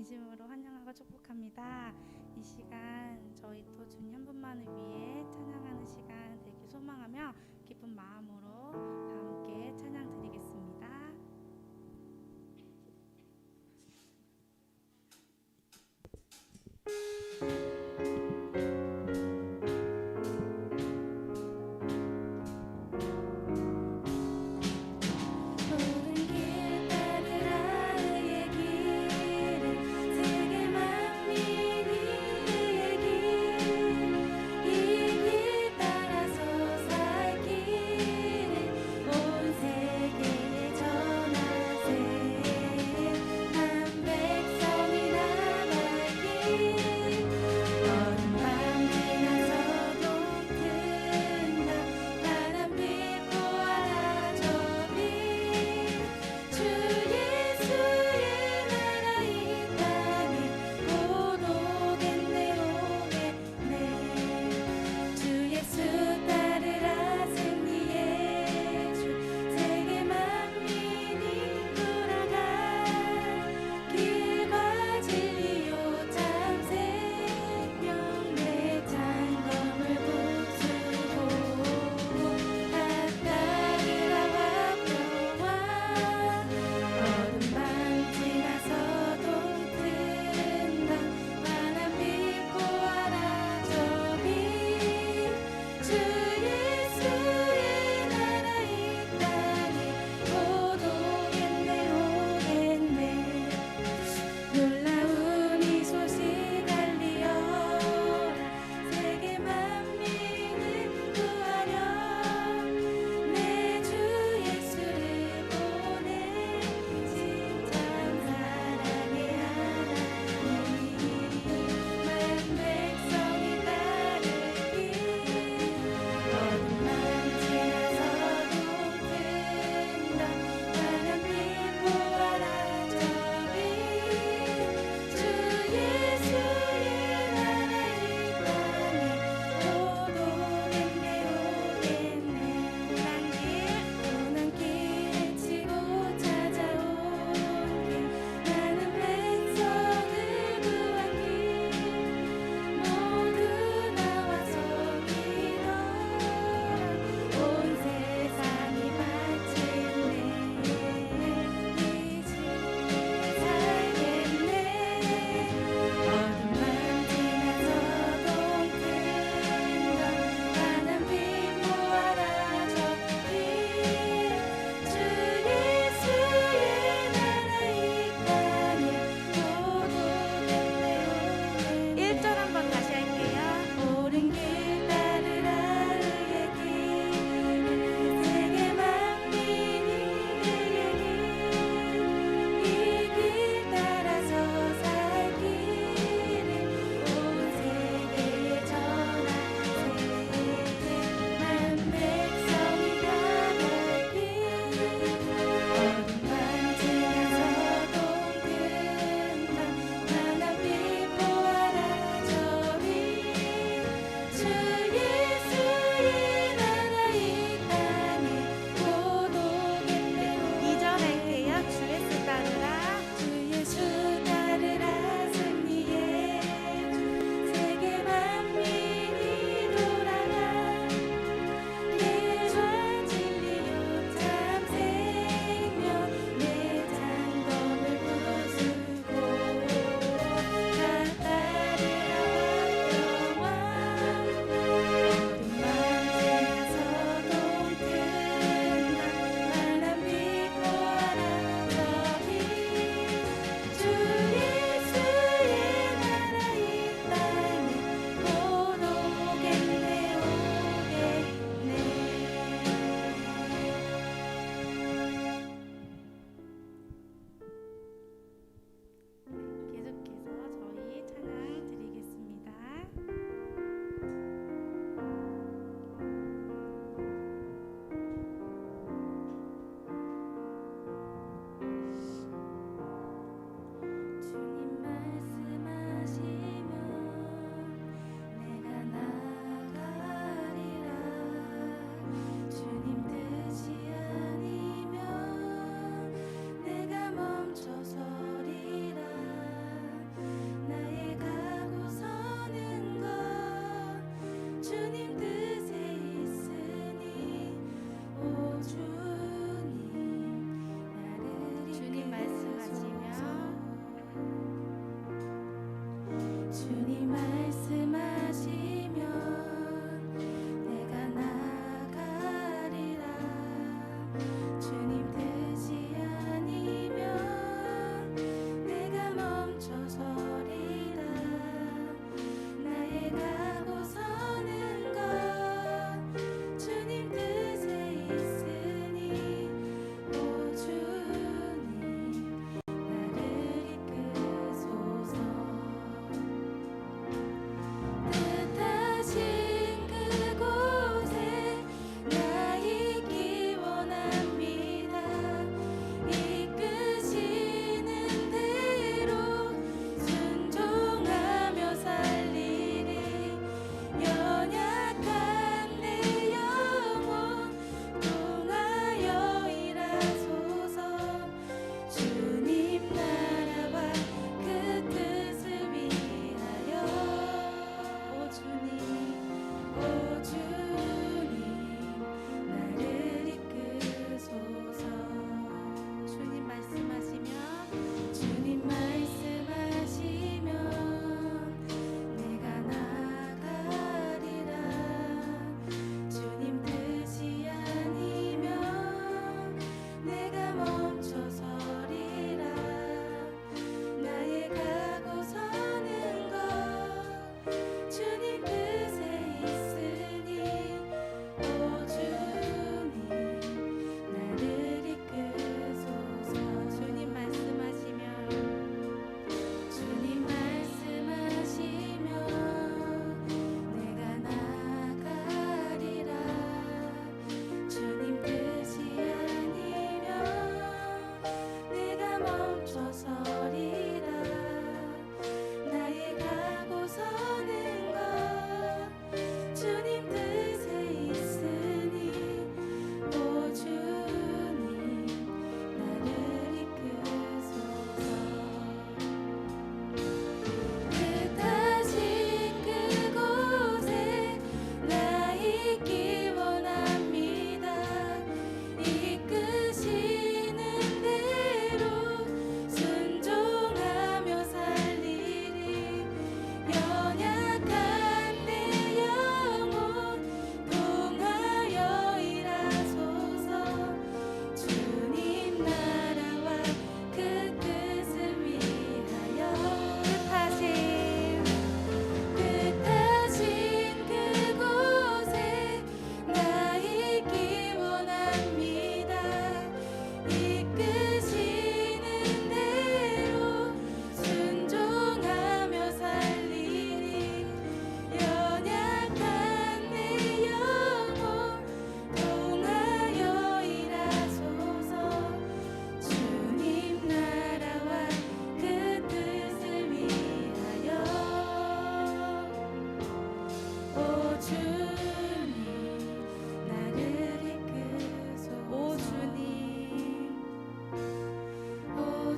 진심으로 환영하고 축복합니다. 이 시간 저희 또 주님 한 분만을 위해 찬양하는 시간 되길 소망하며 기쁜 마음으로 다 함께 찬양 드리겠습니다.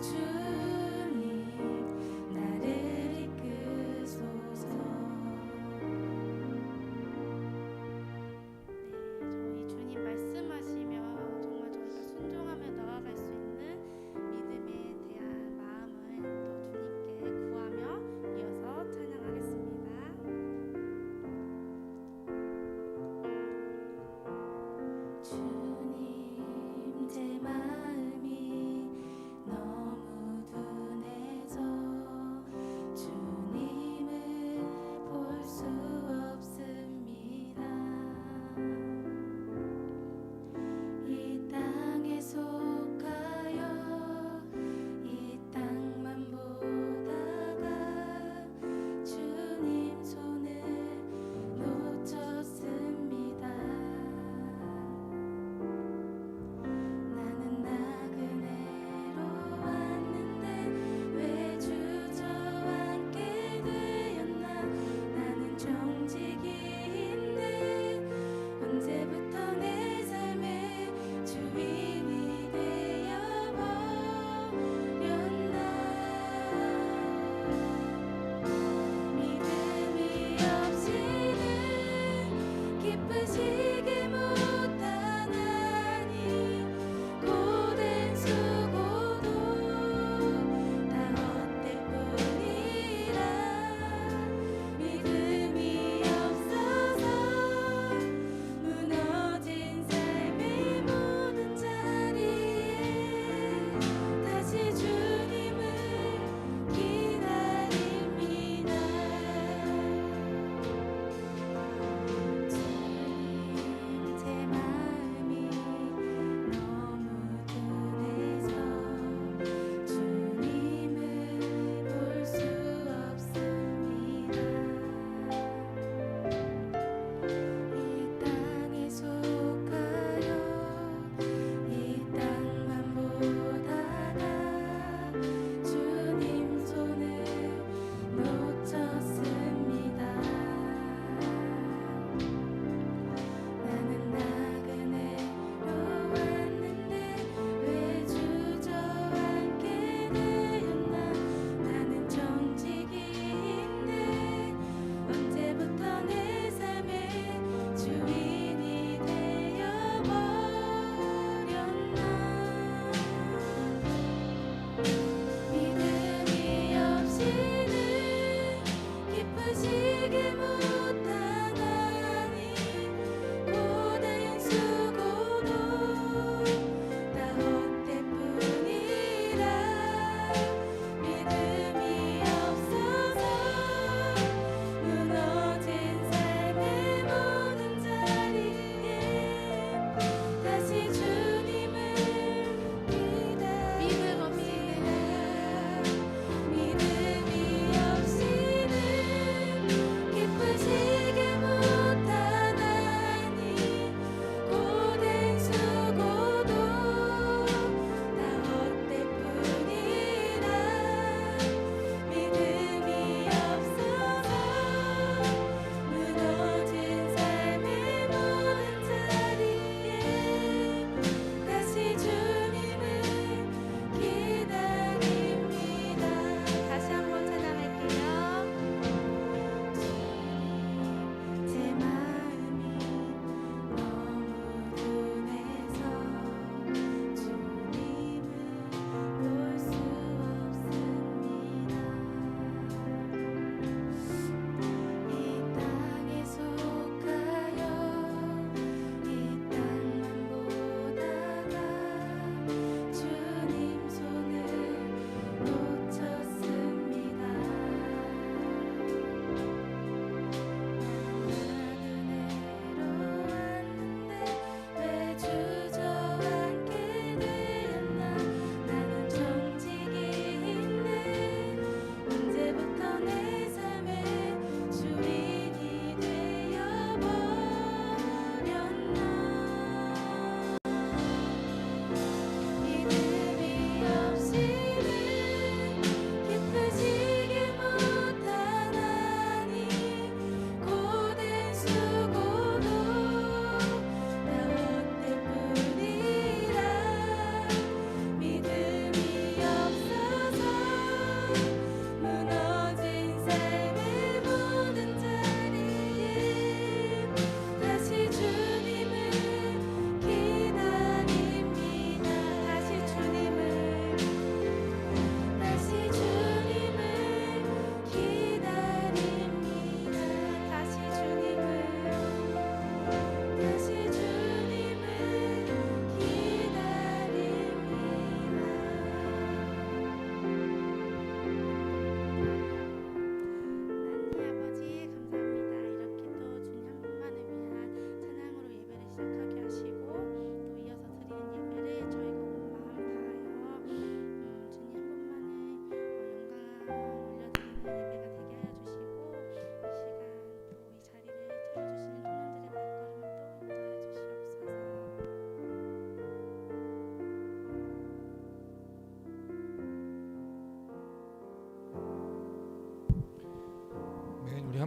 주님 나를 이끄소서. 저희 주님 말씀하시며 정말 저희가 순종하며 나아갈 수 있는 믿음에 대한 마음을 또 주님께 구하며 이어서 찬양하겠습니다. 주님 제 마음이 너무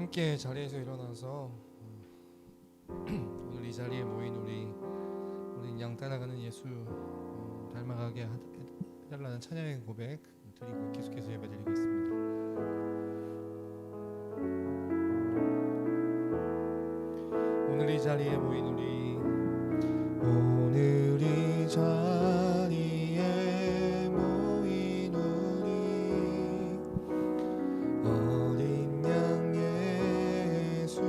함께 자리에서 일어나서 오늘 이 자리에 모인 우리 양 따라가는 예수 닮아가게 해달라는 찬양의 고백 드리고 계속해서 예배드리겠습니다. 오늘 이 자리에 모인 오늘 이 자리에 모인 어린 양 예수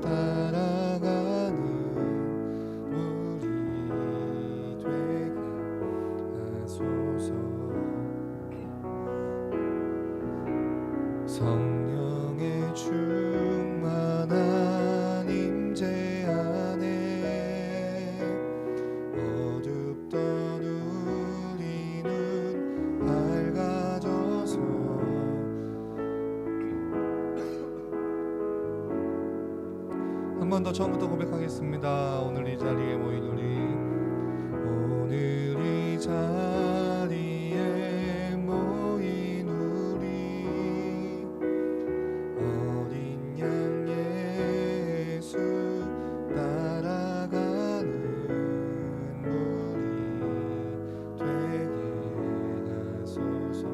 따라가는 우리 되게 하소서. 성령의 충만한 임재 안에 어둡던 우리 눈 밝아져서 한 번 더 처음부터 고백하겠습니다. 오늘 이 자리에 모인 오늘 이 자리에 모인 어린 양 예수 따라가는 우리 되게 하소서.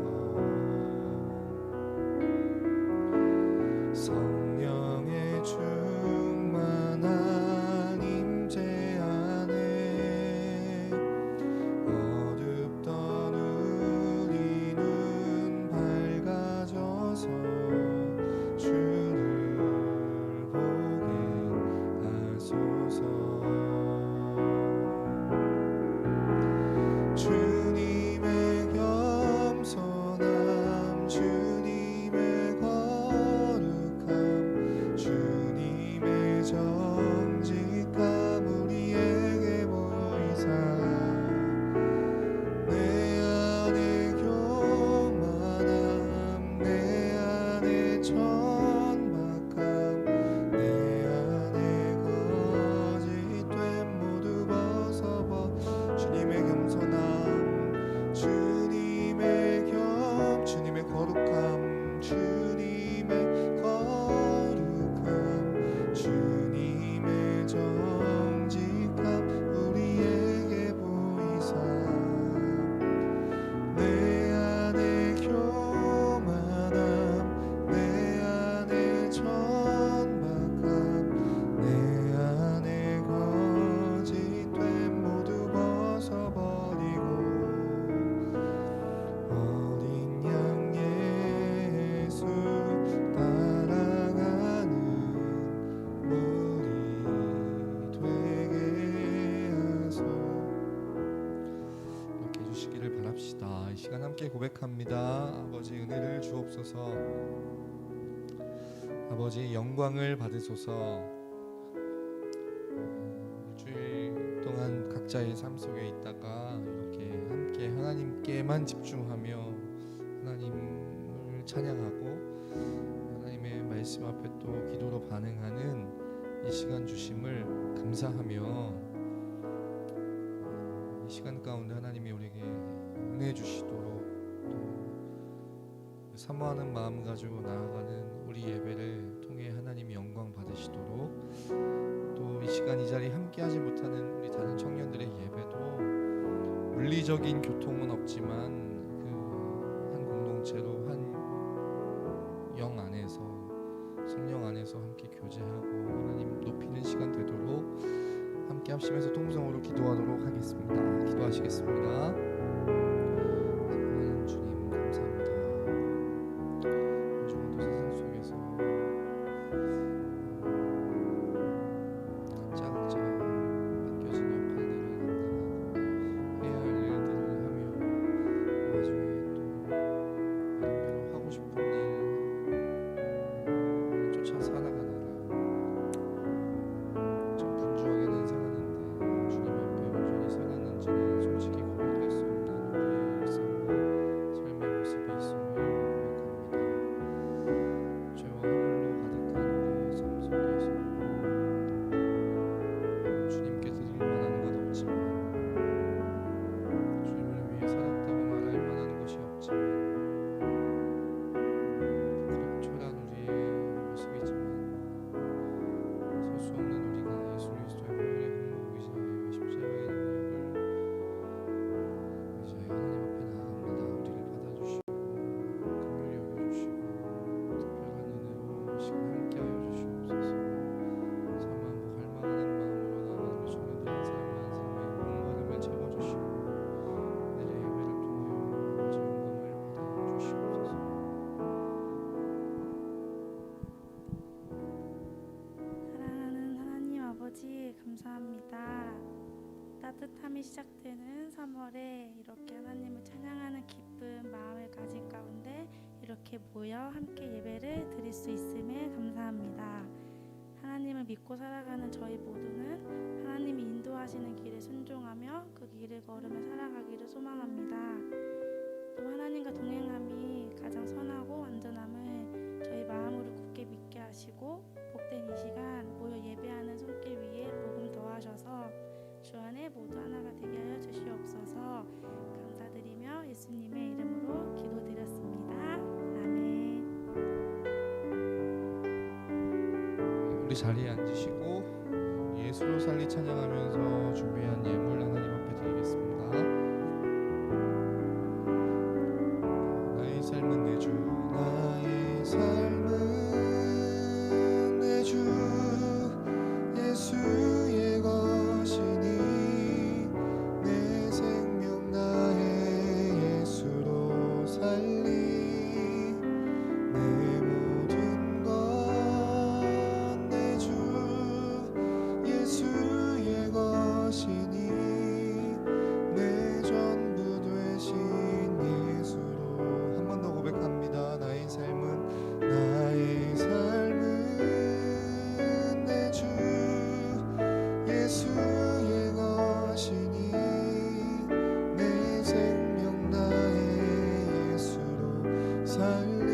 성령의 충만한 임재 안에 어둡던 우리 눈 밝아져서 주를 보게 하소서. 주님의 겸손함 주님의 거룩함 주님의 정직함 우리에게 보이사 내 안에 교만함 내 안에 천박함 내 안에 거짓됨 모두 벗어버 주님의 겸손함 주님의 거룩함 주님의 거룩함 주님의 정직함 우리에게 보이사 내 안에 교만함 내 안에 천박함 내 안에 거짓됨 모두 벗어버리고 어린 양 예수 따라가는 우리 되게 하소. 이렇게 해주시기를 바랍시다. 이 시간 함께 고백합니다. 아버지 은혜를 주옵소서. 아버지 영광을 받으소서. 일주일 동안 각자의 삶 속에 있다가 이렇게 함께 하나님께만 집중하며 하나님을 찬양하고 하나님의 말씀 앞에 또 기도로 반응하는 이 시간 주심을 감사하며 이 시간 가운데 하나님이 우리에게 은혜 주시도록 또 사모하는 마음 가지고 나아가는 우리 예배를 통해 하나님이 영광 받으시도록 또 이 시간 이 자리에 함께하지 못하는 우리 다른 청년들의 예배도 물리적인 교통은 없지만 그 한 공동체로 한 영 안에서 성령 안에서 함께 교제하고 하나님 높이는 시간 되도록 함께 합심해서 통성으로 기도하도록 하겠습니다. 기도하시겠습니다. 사랑하는 주님 감사합니다. 한 주간도 세상 속에서 각자 맡겨진 역할들을 감당하고 해야 할 일들을 하며 그 와중에 또 나름대로 하고 싶은 일 쫓아 살아가느라 좀 분주하게는 살았는데 주님 앞에 온전히 살았는지는 솔직히 고백할 수 이렇게 모여 함께 예배를 드릴 수 있음에 감사합니다. 하나님을 믿고 살아가는 저희 모두는 하나님이 인도하시는 길에 순종하며 그 길을 걸으며 살아가기를 소망합니다. 또 하나님과 동행함이 가장 선하고 안전함을 저희 마음으로 굳게 믿게 하시고 복된 이 시간 모여 예배하는 손길 위에 복음 더하셔서 주 안에 모두 하나가 되게 하여 주시옵소서. 감사드리며 예수님의 이름으로 기도드렸습니다. 아멘. 우리 자리에 앉으시고 예수로 살리 찬양하면서 준비한 예물 하나님 앞에 드리겠습니다. 나의 삶은 내 주, 나의 삶은 내 주, 예수의 것이니 내 생명 나의 예수로 살리 내 모든 것 내 주 예수의 것이니 내 전부 되신 예수로 한 번 더 고백합니다. 나의 삶은 내 주 예수의 것이니 내 생명 나의 예수로 살리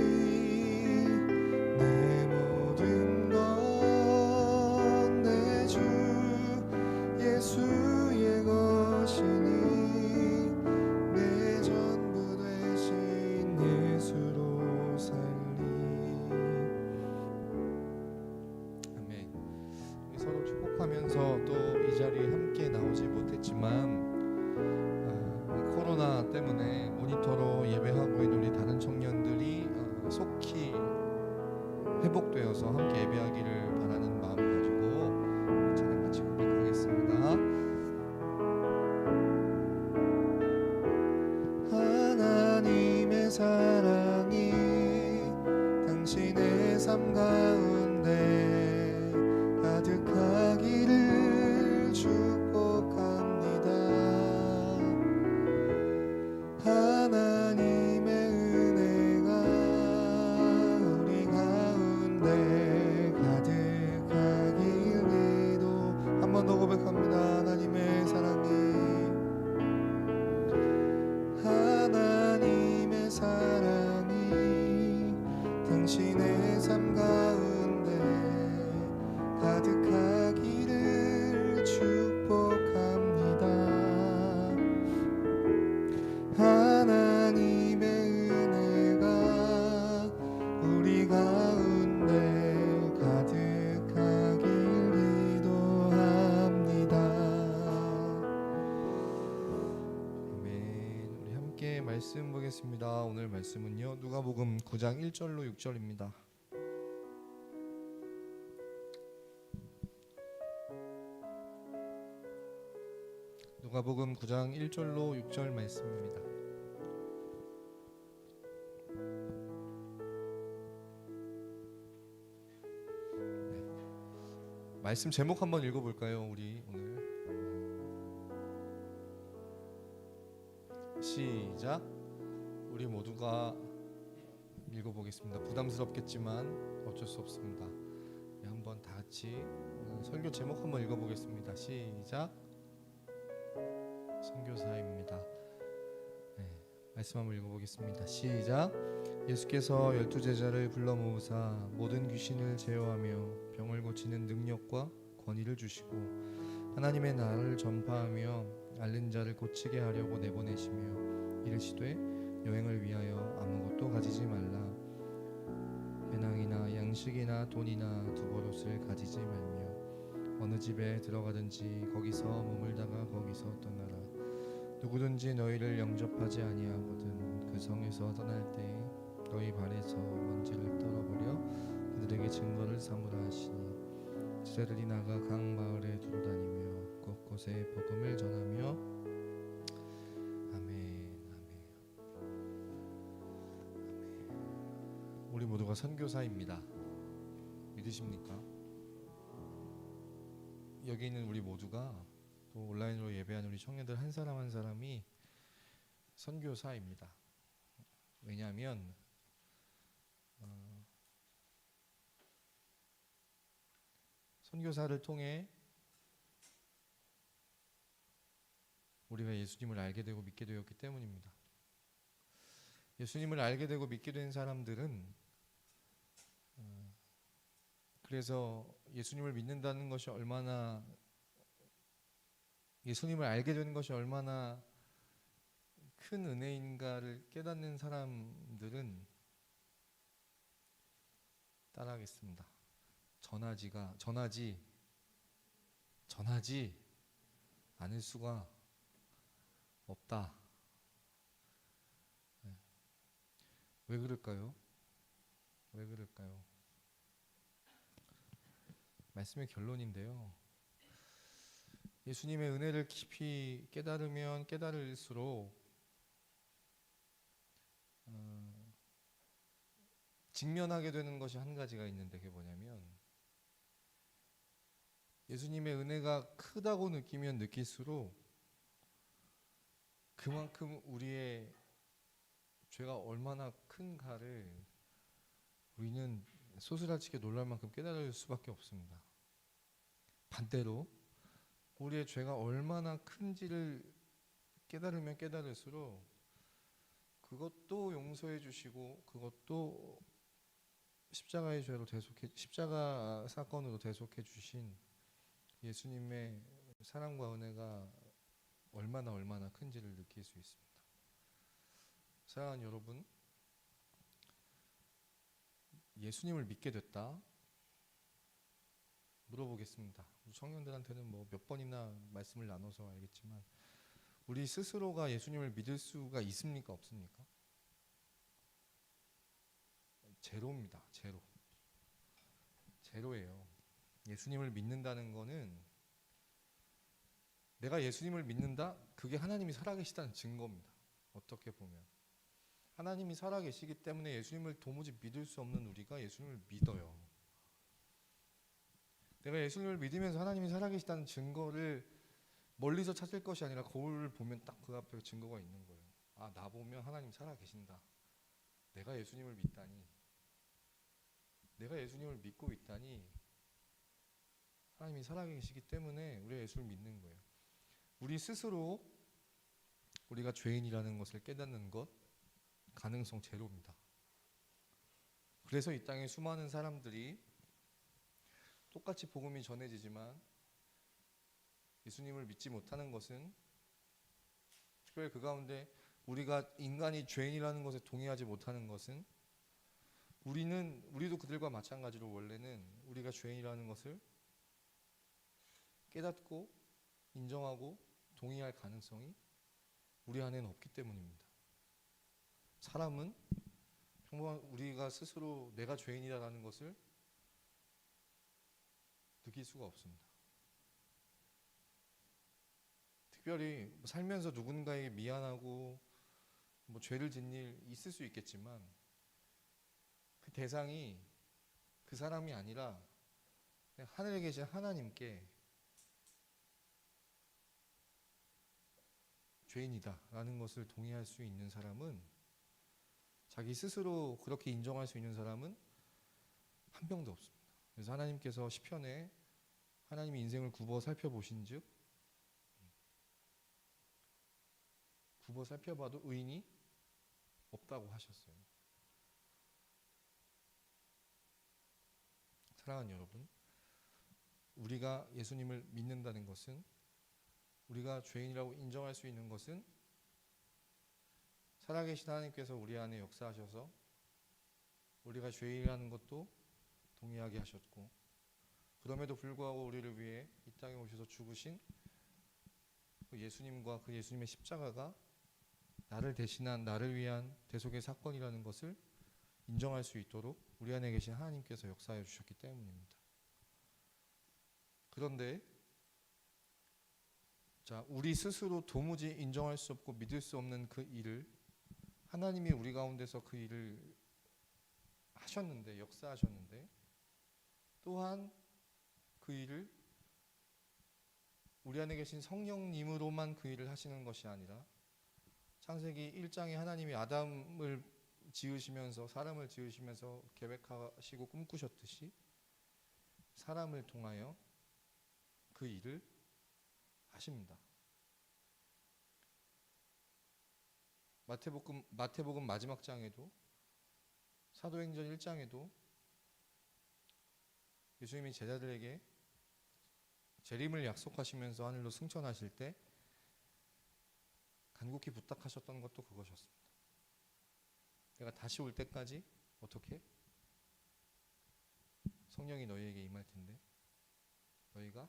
내 모든 것 내 주 예수의 것이니 내 전부 되신 예수로 살리. 아멘. 우리 서로 축복하면서 또 이 자리에 함께 나오지 못했지만 코로나 때문에 모니터로 예배하고 있는 우리 다른 청년들이 속히 회복되어서 함께 예배하기를 바라는 마음 가지고 찬양 같이 고백하겠습니다. 하나님의 사랑이 당신의 삶 가운데 가득하기를 축복합니다. 하나님의 은혜가 우리 가운데 가득하기를 한 번 더 고백합니다. 하나님의 사랑이 하나님의 사랑이 당신의 삶 가운데 가득하기를 축복합니다. 하나님의 은혜가 우리 가운데 가득하길 기도합니다. 아멘. 우리 함께 말씀 보겠습니다. 오늘 말씀은요 누가복음 9장 1절로 6절입니다. 누가복음 9장 1절로 6절 말씀입니다. 네. 말씀 제목 한번 읽어볼까요? 우리 오늘 시작. 우리 모두가 읽어보겠습니다. 부담스럽겠지만 어쩔 수 없습니다. 네, 한번 다 같이 설교 제목 한번 읽어보겠습니다. 시작. 선교사입니다. 네, 말씀 한번 읽어보겠습니다. 시작. 예수께서 12제자를 불러 모으사 모든 귀신을 제어하며 병을 고치는 능력과 권위를 주시고 하나님의 나라를 전파하며 앓는 자를 고치게 하려고 내보내시며 이르시되 여행을 위하여 아무것도 가지지 말라. 배낭이나 양식이나 돈이나 두버릇을 가지지 말며 어느 집에 들어가든지 거기서 머물다가 거기서 떠나라. 누구든지 너희를 영접하지 아니하거든 그 성에서 떠날 때 너희 발에서 먼지를 떨어버려 그들에게 증거를 삼으라 하시니 제자들이 나가 각 마을에 두루다니며 곳곳에 복음을 전하며 아멘. 우리 모두가 선교사입니다. 믿으십니까? 여기 있는 우리 모두가 또 온라인으로 예배하는 우리 청년들 한 사람 한 사람이 선교사입니다. 왜냐하면 선교사를 통해 우리가 예수님을 알게 되고 믿게 되었기 때문입니다. 예수님을 알게 되고 믿게 된 사람들은 그래서 예수님을 믿는다는 것이 얼마나, 예수님을 알게 되는 것이 얼마나 큰 은혜인가를 깨닫는 사람들은 따라하겠습니다. 전하지 않을 수가 없다. 왜 그럴까요? 왜 그럴까요? 말씀의 결론인데요. 예수님의 은혜를 깊이 깨달으면 깨달을수록 직면하게 되는 것이 한 가지가 있는데, 그게 뭐냐면 예수님의 은혜가 크다고 느끼면 느낄수록 그만큼 우리의 죄가 얼마나 큰가를 우리는 소스라치게 놀랄 만큼 깨달을 수밖에 없습니다. 반대로 우리의 죄가 얼마나 큰지를 깨달으면 깨달을수록 그것도 용서해 주시고 그것도 십자가의 죄로 십자가 사건으로 대속해 주신 예수님의 사랑과 은혜가 얼마나 큰지를 느낄 수 있습니다. 사랑하는 여러분, 예수님을 믿게 됐다 물어보겠습니다. 우리 청년들한테는 뭐 몇 번이나 말씀을 나눠서 알겠지만, 우리 스스로가 예수님을 믿을 수가 있습니까? 없습니까? 제로입니다. 제로예요. 예수님을 믿는다는 거는, 내가 예수님을 믿는다? 그게 하나님이 살아계시다는 증거입니다. 어떻게 보면 하나님이 살아계시기 때문에 예수님을 도무지 믿을 수 없는 우리가 예수님을 믿어요. 내가 예수님을 믿으면서 하나님이 살아계시다는 증거를 멀리서 찾을 것이 아니라 거울을 보면 딱 그 앞에 증거가 있는 거예요. 아, 나 보면 하나님 살아계신다. 내가 예수님을 믿다니, 내가 예수님을 믿고 있다니, 하나님이 살아계시기 때문에 우리가 예수를 믿는 거예요. 우리 스스로 우리가 죄인이라는 것을 깨닫는 것, 가능성 제로입니다. 그래서 이 땅에 수많은 사람들이 똑같이 복음이 전해지지만 예수님을 믿지 못하는 것은, 특별히 그 가운데 우리가 인간이 죄인이라는 것에 동의하지 못하는 것은, 우리도 그들과 마찬가지로 원래는 우리가 죄인이라는 것을 깨닫고 인정하고 동의할 가능성이 우리 안에는 없기 때문입니다. 사람은 평범한 우리가 스스로 내가 죄인이라는 것을 느낄 수가 없습니다. 특별히 살면서 누군가에게 미안하고 뭐 죄를 짓는 일 있을 수 있겠지만, 그 대상이 그 사람이 아니라 그냥 하늘에 계신 하나님께 죄인이다라는 것을 동의할 수 있는 사람은, 자기 스스로 그렇게 인정할 수 있는 사람은 한 명도 없습니다. 그래서 하나님께서 시편에 하나님이 인생을 굽어 살펴보신즉 굽어 살펴봐도 의인이 없다고 하셨어요. 사랑하는 여러분, 우리가 예수님을 믿는다는 것은, 우리가 죄인이라고 인정할 수 있는 것은, 살아계신 하나님께서 우리 안에 역사하셔서 우리가 죄인이라는 것도 동의하게 하셨고, 그럼에도 불구하고 우리를 위해 이 땅에 오셔서 죽으신 그 예수님과 그 예수님의 십자가가 나를 대신한, 나를 위한 대속의 사건이라는 것을 인정할 수 있도록 우리 안에 계신 하나님께서 역사해 주셨기 때문입니다. 그런데 우리 스스로 도무지 인정할 수 없고 믿을 수 없는 그 일을 하나님이 우리 가운데서 그 일을 하셨는데, 역사하셨는데, 또한 그 일을 우리 안에 계신 성령님으로만 그 일을 하시는 것이 아니라, 창세기 1장에 하나님이 아담을 지으시면서, 사람을 지으시면서 계획하시고 꿈꾸셨듯이 사람을 통하여 그 일을 하십니다. 마태복음 마지막 장에도 사도행전 1장에도 예수님이 제자들에게 재림을 약속하시면서 하늘로 승천하실 때 간곡히 부탁하셨던 것도 그것이었습니다. 내가 다시 올 때까지 어떻게? 성령이 너희에게 임할 텐데 너희가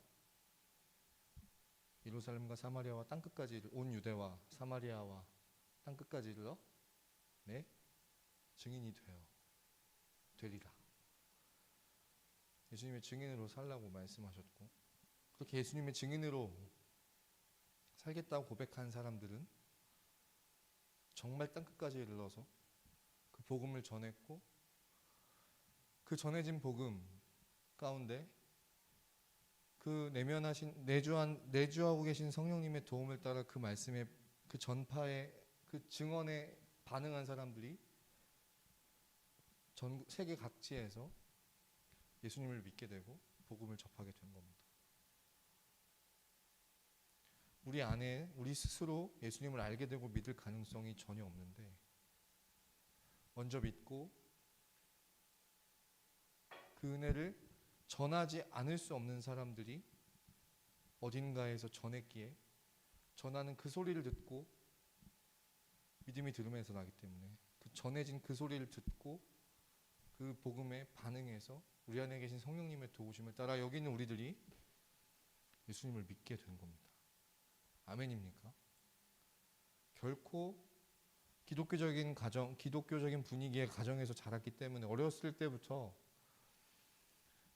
예루살렘과 사마리아와 땅끝까지 온 유대와 사마리아와 땅끝까지 이르러 내 증인이 되리라. 예수님의 증인으로 살라고 말씀하셨고, 그렇게 예수님의 증인으로 살겠다고 고백한 사람들은 정말 땅끝까지 이르러서 그 복음을 전했고, 그 전해진 복음 가운데 그 내주하고 계신 성령님의 도움을 따라 그 말씀에, 그 전파에, 그 증언에 반응한 사람들이 전 세계 각지에서 예수님을 믿게 되고 복음을 접하게 된 겁니다. 우리 안에 우리 스스로 예수님을 알게 되고 믿을 가능성이 전혀 없는데, 먼저 믿고 그 은혜를 전하지 않을 수 없는 사람들이 어딘가에서 전했기에 전하는 그 소리를 듣고, 믿음이 들음에서 나기 때문에 그 전해진 그 소리를 듣고 그 복음에 반응해서 우리 안에 계신 성령님의 도우심을 따라 여기 있는 우리들이 예수님을 믿게 된 겁니다. 아멘입니까? 결코 기독교적인 가정, 기독교적인 분위기의 가정에서 자랐기 때문에, 어렸을 때부터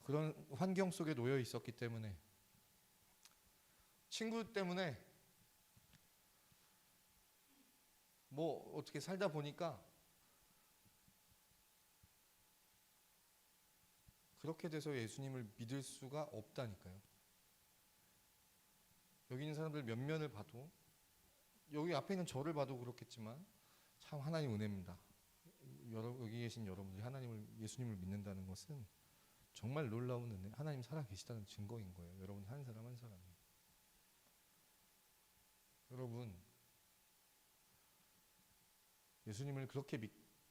그런 환경 속에 놓여 있었기 때문에, 친구 때문에 뭐 어떻게 살다 보니까 그렇게 돼서 예수님을 믿을 수가 없다니까요. 여기 있는 사람들 몇 면을 봐도, 여기 앞에 있는 저를 봐도 그렇겠지만 참 하나님 은혜입니다. 여기 계신 여러분들이 예수님을 믿는다는 것은 정말 놀라운 은혜, 하나님 살아계시다는 증거인 거예요. 여러분 한 사람 한 사람이. 여러분, 예수님을 그렇게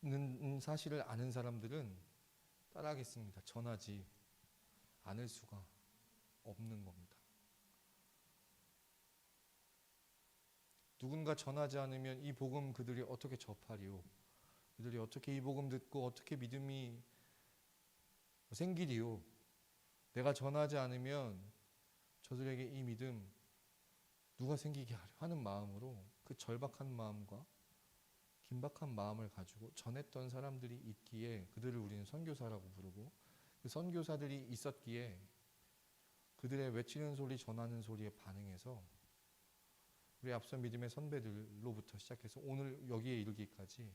믿는 사실을 아는 사람들은 따라하겠습니다. 전하지 않을 수가 없는 겁니다. 누군가 전하지 않으면 이 복음 그들이 어떻게 접하리요? 그들이 어떻게 이 복음 듣고 어떻게 믿음이 생기리요? 내가 전하지 않으면 저들에게 이 믿음 누가 생기게 하려 하는 마음으로, 그 절박한 마음과 긴박한 마음을 가지고 전했던 사람들이 있기에 그들을 우리는 선교사라고 부르고, 그 선교사들이 있었기에 그들의 외치는 소리, 전하는 소리에 반응해서 우리 앞선 믿음의 선배들로부터 시작해서 오늘 여기에 이르기까지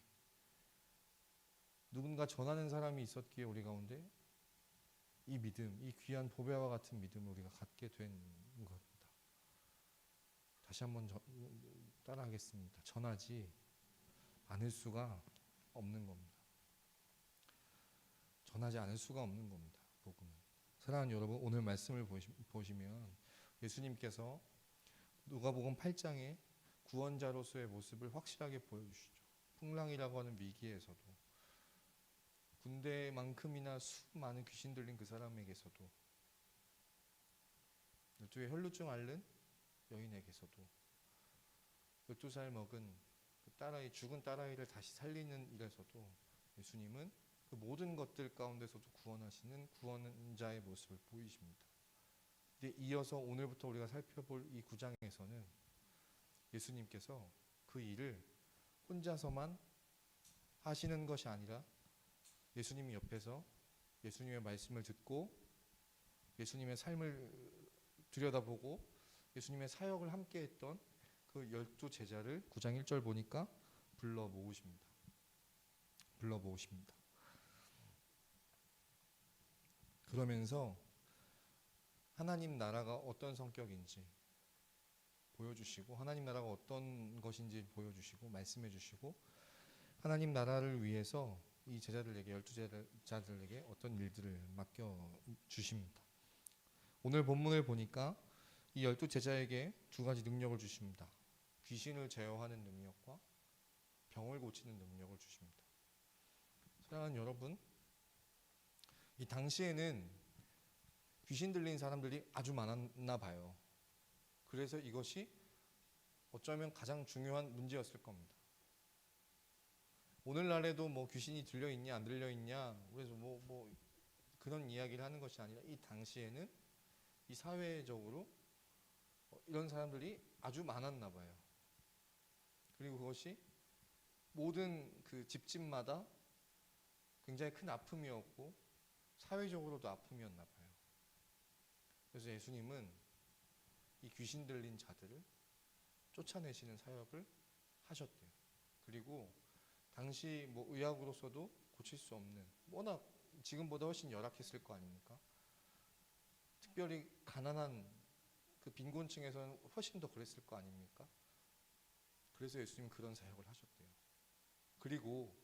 누군가 전하는 사람이 있었기에 우리 가운데 이 믿음, 이 귀한 보배와 같은 믿음을 우리가 갖게 된 겁니다. 다시 한번 따라하겠습니다. 전하지 않을 수가 없는 겁니다. 전하지 않을 수가 없는 겁니다. 복음은. 사랑하는 여러분, 오늘 말씀을 보시면 예수님께서 누가복음 8장에 구원자로서의 모습을 확실하게 보여주시죠. 풍랑이라고 하는 위기에서도, 군대만큼이나 수많은 귀신 들린 그 사람에게서도, 12의 혈루증 앓는 여인에게서도, 12살 먹은 그 딸아이, 죽은 딸아이를 다시 살리는 일에서도 예수님은 그 모든 것들 가운데서도 구원하시는 구원자의 모습을 보이십니다. 근데 이어서 오늘부터 우리가 살펴볼 이 9장에서는 예수님께서 그 일을 혼자서만 하시는 것이 아니라 예수님이 옆에서 예수님의 말씀을 듣고 예수님의 삶을 들여다보고 예수님의 사역을 함께 했던 그 12제자를 9장 1절 보니까 불러 모으십니다. 그러면서 하나님 나라가 어떤 성격인지 보여주시고, 하나님 나라가 어떤 것인지 보여주시고 말씀해 주시고, 하나님 나라를 위해서 이 제자들에게, 12제자들에게 어떤 일들을 맡겨 주십니다. 오늘 본문을 보니까 이 12제자에게 두 가지 능력을 주십니다. 귀신을 제어하는 능력과 병을 고치는 능력을 주십니다. 사랑하는 여러분, 이 당시에는 귀신 들린 사람들이 아주 많았나 봐요. 그래서 이것이 어쩌면 가장 중요한 문제였을 겁니다. 오늘날에도 뭐 귀신이 들려 있냐 안 들려 있냐 그래서 뭐 그런 이야기를 하는 것이 아니라 이 당시에는 이 사회적으로 이런 사람들이 아주 많았나 봐요. 그리고 그것이 모든 그 집집마다 굉장히 큰 아픔이었고 사회적으로도 아픔이었나 봐요. 그래서 예수님은 이 귀신 들린 자들을 쫓아내시는 사역을 하셨대요. 그리고 당시 뭐 의학으로서도 고칠 수 없는, 워낙 지금보다 훨씬 열악했을 거 아닙니까? 특별히 가난한 그 빈곤층에서는 훨씬 더 그랬을 거 아닙니까? 그래서 예수님은 그런 사역을 하셨대요. 그리고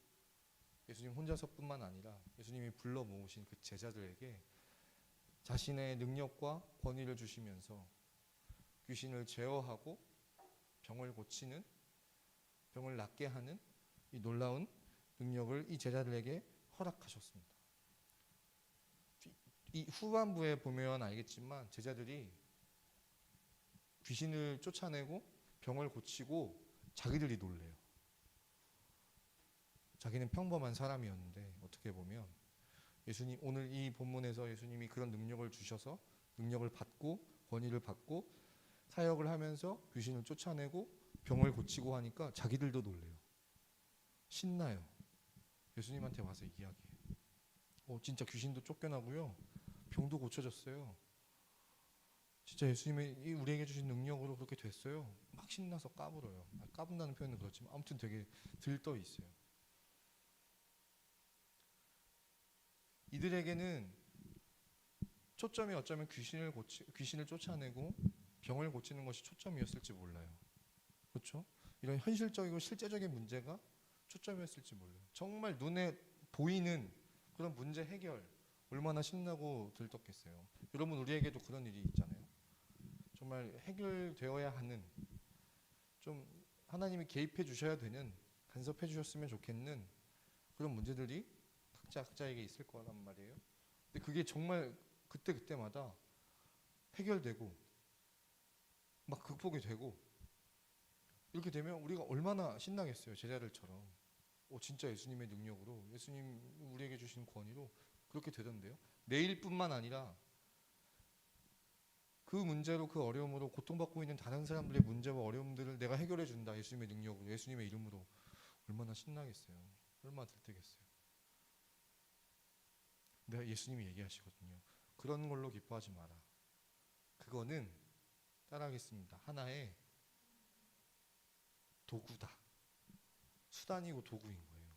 예수님 혼자서뿐만 아니라 예수님이 불러 모으신 그 제자들에게 자신의 능력과 권위를 주시면서 귀신을 제어하고 병을 고치는, 병을 낫게 하는 이 놀라운 능력을 이 제자들에게 허락하셨습니다. 이 후반부에 보면 알겠지만 제자들이 귀신을 쫓아내고 병을 고치고 자기들이 놀래요. 자기는 평범한 사람이었는데 어떻게 보면 예수님, 오늘 이 본문에서 예수님이 그런 능력을 주셔서 능력을 받고 권위를 받고 사역을 하면서 귀신을 쫓아내고 병을 고치고 하니까 자기들도 놀래요. 신나요. 예수님한테 와서 이야기해요. 진짜 귀신도 쫓겨나고요. 병도 고쳐졌어요. 진짜 예수님이 우리에게 주신 능력으로 그렇게 됐어요. 막 신나서 까불어요. 까분다는 표현은 그렇지만 아무튼 되게 들떠 있어요. 이들에게는 초점이 어쩌면 귀신을 쫓아내고 병을 고치는 것이 초점이었을지 몰라요. 그렇죠? 이런 현실적이고 실제적인 문제가 초점이었을지 몰라요. 정말 눈에 보이는 그런 문제 해결 얼마나 신나고 들떴겠어요. 여러분, 우리에게도 그런 일이 있잖아요. 정말 해결되어야 하는, 좀 하나님이 개입해 주셔야 되는, 간섭해 주셨으면 좋겠는 그런 문제들이 각자에게 있을 거란 말이에요. 근데 그게 정말 그때마다 해결되고 막 극복이 되고 이렇게 되면 우리가 얼마나 신나겠어요. 제자들처럼. 진짜 예수님의 능력으로, 예수님 우리에게 주신 권위로 그렇게 되던데요. 내일뿐만 아니라 그 문제로, 그 어려움으로 고통받고 있는 다른 사람들의 문제와 어려움들을 내가 해결해 준다. 예수님의 능력으로, 예수님의 이름으로. 얼마나 신나겠어요. 얼마나 들뜨겠어요. 내가 예수님이 얘기하시거든요. 그런 걸로 기뻐하지 마라. 그거는, 따라하겠습니다, 하나의 도구다. 수단이고 도구인 거예요.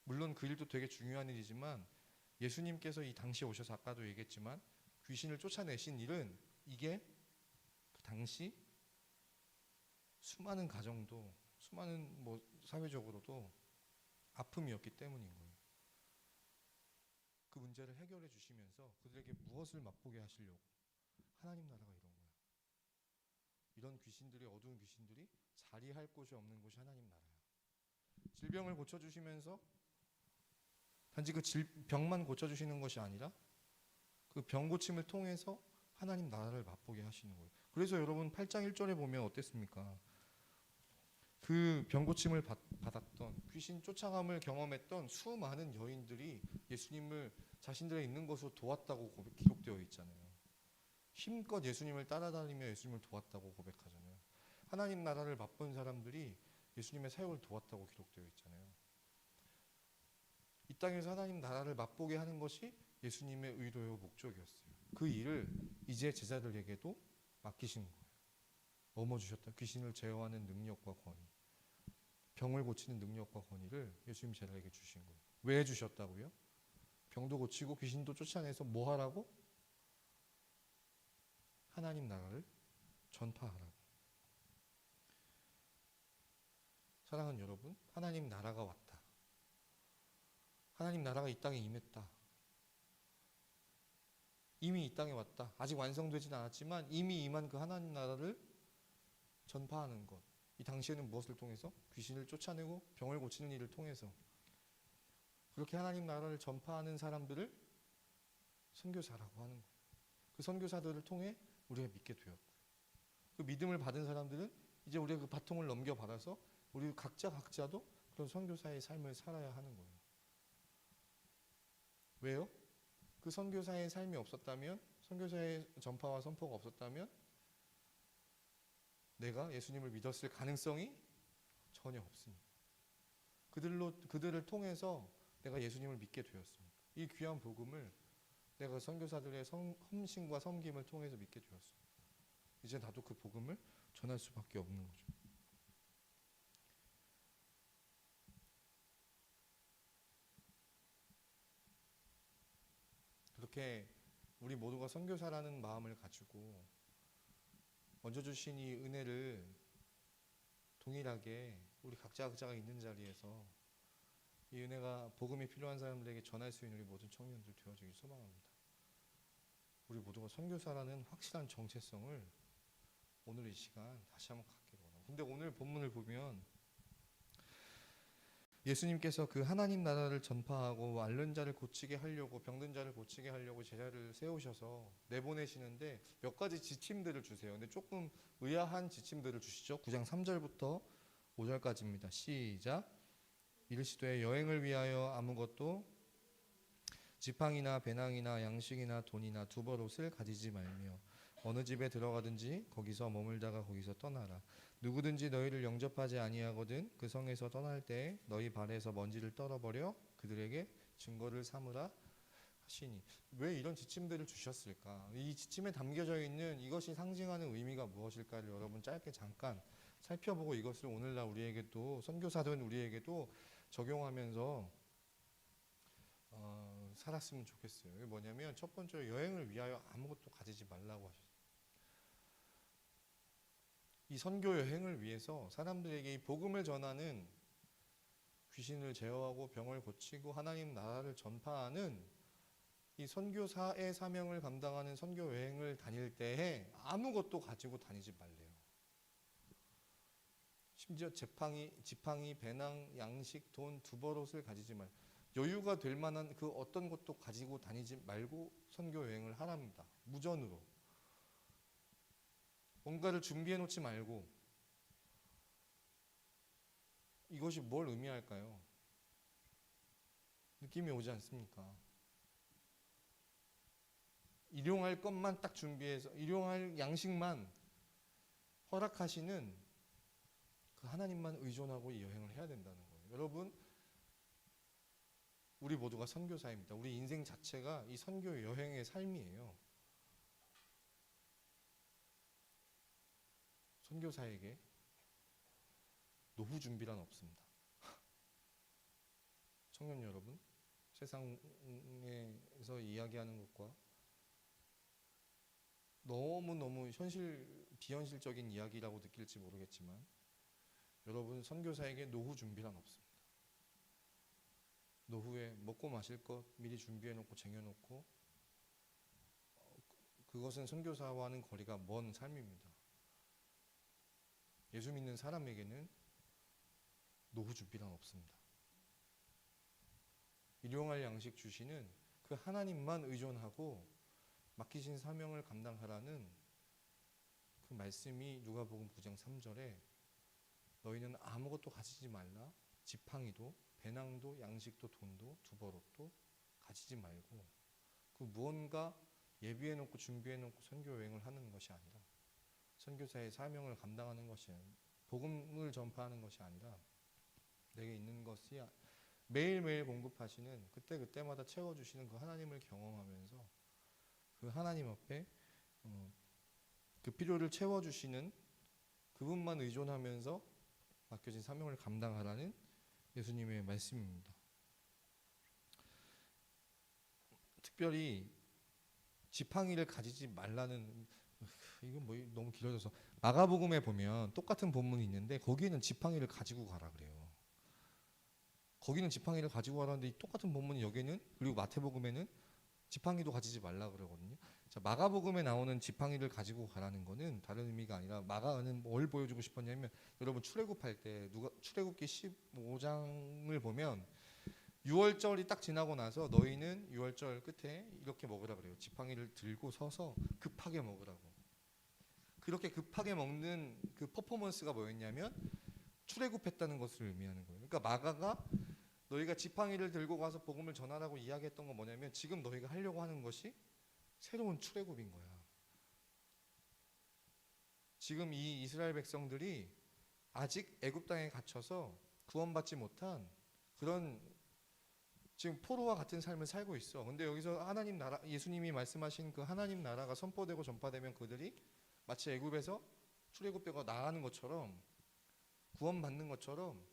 물론 그 일도 되게 중요한 일이지만 예수님께서 이 당시에 오셔서 아까도 얘기했지만 귀신을 쫓아내신 일은 이게 그 당시 수많은 가정도, 수많은 뭐 사회적으로도 아픔이었기 때문인 거예요. 그 문제를 해결해 주시면서 그들에게 무엇을 맛보게 하시려고? 하나님 나라가 이런 거야. 이런 귀신들이, 어두운 귀신들이 자리할 곳이 없는 곳이 하나님 나라야. 질병을 고쳐주시면서 단지 그 병만 고쳐주시는 것이 아니라 그 병 고침을 통해서 하나님 나라를 맛보게 하시는 거예요. 그래서 여러분 8장 1절에 보면 어땠습니까? 그 병 고침을 받았던, 귀신 쫓아감을 경험했던 수많은 여인들이 예수님을 자신들의 있는 것으로 도왔다고 기록되어 있잖아요. 힘껏 예수님을 따라다니며 예수님을 도왔다고 고백하잖아요. 하나님 나라를 맛본 사람들이 예수님의 사역을 도왔다고 기록되어 있잖아요. 이 땅에서 하나님 나라를 맛보게 하는 것이 예수님의 의도요 목적이었어요. 그 일을 이제 제자들에게도 맡기신 거예요. 뭐뭐 주셨다? 귀신을 제어하는 능력과 권위, 병을 고치는 능력과 권위를 예수님 제자에게 주신 거예요. 왜 주셨다고요? 병도 고치고 귀신도 쫓아내서 뭐 하라고? 하나님 나라를 전파하라고. 사랑하는 여러분, 하나님 나라가 왔다. 하나님 나라가 이 땅에 임했다. 이미 이 땅에 왔다. 아직 완성되진 않았지만 이미 임한 그 하나님 나라를 전파하는 것. 이 당시에는 무엇을 통해서? 귀신을 쫓아내고 병을 고치는 일을 통해서. 그렇게 하나님 나라를 전파하는 사람들을 선교사라고 하는 거예요. 그 선교사들을 통해 우리가 믿게 되었고, 그 믿음을 받은 사람들은 이제 우리가 그 바통을 넘겨받아서 우리 각자도 그런 선교사의 삶을 살아야 하는 거예요. 왜요? 그 선교사의 삶이 없었다면, 선교사의 전파와 선포가 없었다면 내가 예수님을 믿었을 가능성이 전혀 없습니다. 그들을 통해서 내가 예수님을 믿게 되었습니다. 이 귀한 복음을 내가 선교사들의 헌신과 섬김을 통해서 믿게 되었습니다. 이제 나도 그 복음을 전할 수밖에 없는 거죠. 그렇게 우리 모두가 선교사라는 마음을 가지고 먼저 주신 이 은혜를 동일하게 우리 각자가 있는 자리에서 이 은혜가 복음이 필요한 사람들에게 전할 수 있는 우리 모든 청년들 되어지길 소망합니다. 우리 모두가 선교사라는 확실한 정체성을 오늘 이 시간 다시 한번 갖기를 원합니다. 근데 오늘 본문을 보면 예수님께서 그 하나님 나라를 전파하고 앓는 자를 고치게 하려고, 병든 자를 고치게 하려고 제자를 세우셔서 내보내시는데 몇 가지 지침들을 주세요. 근데 조금 의아한 지침들을 주시죠. 9장 3절부터 5절까지입니다. 시작. 이르시되 여행을 위하여 아무것도 지팡이나 배낭이나 양식이나 돈이나 두벌옷을 가지지 말며 어느 집에 들어가든지 거기서 머물다가 거기서 떠나라. 누구든지 너희를 영접하지 아니하거든 그 성에서 떠날 때 너희 발에서 먼지를 떨어버려 그들에게 증거를 삼으라 하시니. 왜 이런 지침들을 주셨을까? 이 지침에 담겨져 있는 이것이 상징하는 의미가 무엇일까를 여러분 짧게 잠깐 살펴보고 이것을 오늘날 우리에게도, 선교사된 우리에게도 적용하면서 살았으면 좋겠어요. 이게 뭐냐면 첫 번째로 여행을 위하여 아무것도 가지지 말라고 하셨어요. 이 선교 여행을 위해서 사람들에게 이 복음을 전하는, 귀신을 제어하고 병을 고치고 하나님 나라를 전파하는 이 선교사의 사명을 감당하는 선교 여행을 다닐 때에 아무것도 가지고 다니지 말래요. 심지어 지팡이, 배낭, 양식, 돈, 두벌옷을 가지지 말. 여유가 될 만한 그 어떤 것도 가지고 다니지 말고 선교 여행을 하랍니다. 무전으로. 뭔가를 준비해 놓지 말고. 이것이 뭘 의미할까요? 느낌이 오지 않습니까? 일용할 것만 딱 준비해서, 일용할 양식만 허락하시는 그 하나님만 의존하고 이 여행을 해야 된다는 거예요. 여러분, 우리 모두가 선교사입니다. 우리 인생 자체가 이 선교 여행의 삶이에요. 선교사에게 노후 준비란 없습니다. 청년 여러분, 세상에서 이야기하는 것과 너무너무 비현실적인 이야기라고 느낄지 모르겠지만 여러분, 선교사에게 노후 준비란 없습니다. 노후에 먹고 마실 것 미리 준비해놓고 쟁여놓고, 그것은 선교사와는 거리가 먼 삶입니다. 예수 믿는 사람에게는 노후 준비란 없습니다. 일용할 양식 주시는 그 하나님만 의존하고 맡기신 사명을 감당하라는 그 말씀이 누가복음 9장 3절에 너희는 아무것도 가지지 말라. 지팡이도 배낭도 양식도 돈도 두벌옷도 가지지 말고, 그 무언가 예비해놓고 준비해놓고 선교 여행을 하는 것이 아니라, 선교사의 사명을 감당하는 것이 아니라, 복음을 전파하는 것이 아니라 내게 있는 것이 매일매일 공급하시는, 그때마다 채워주시는 그 하나님을 경험하면서 그 하나님 앞에 그 필요를 채워주시는 그분만 의존하면서 맡겨진 사명을 감당하라는 예수님의 말씀입니다. 특별히 지팡이를 가지지 말라는, 이건 뭐 너무 길어져서, 마가복음에 보면 똑같은 본문이 있는데 거기는 지팡이를 가지고 가라 그래요. 거기는 지팡이를 가지고 가라는데 똑같은 본문이 여기는, 그리고 마태복음에는 지팡이도 가지지 말라 그러거든요. 자, 마가복음에 나오는 지팡이를 가지고 가라는 거는 다른 의미가 아니라 마가는 뭘 보여주고 싶었냐면 여러분 출애굽할 때 누가 출애굽기 15장을 보면 유월절이 딱 지나고 나서 너희는 유월절 끝에 이렇게 먹으라 그래요. 지팡이를 들고 서서 급하게 먹으라고. 그렇게 급하게 먹는 그 퍼포먼스가 뭐였냐면 출애굽했다는 것을 의미하는 거예요. 그러니까 마가가 너희가 지팡이를 들고 가서 복음을 전하라고 이야기했던 건 뭐냐면 지금 너희가 하려고 하는 것이 새로운 출애굽인 거야. 지금 이 이스라엘 백성들이 아직 애굽 땅에 갇혀서 구원받지 못한 그런 지금 포로와 같은 삶을 살고 있어. 근데 여기서 하나님 나라, 예수님이 말씀하신 그 하나님 나라가 선포되고 전파되면 그들이 마치 애굽에서 출애굽되고 나가는 것처럼 구원받는 것처럼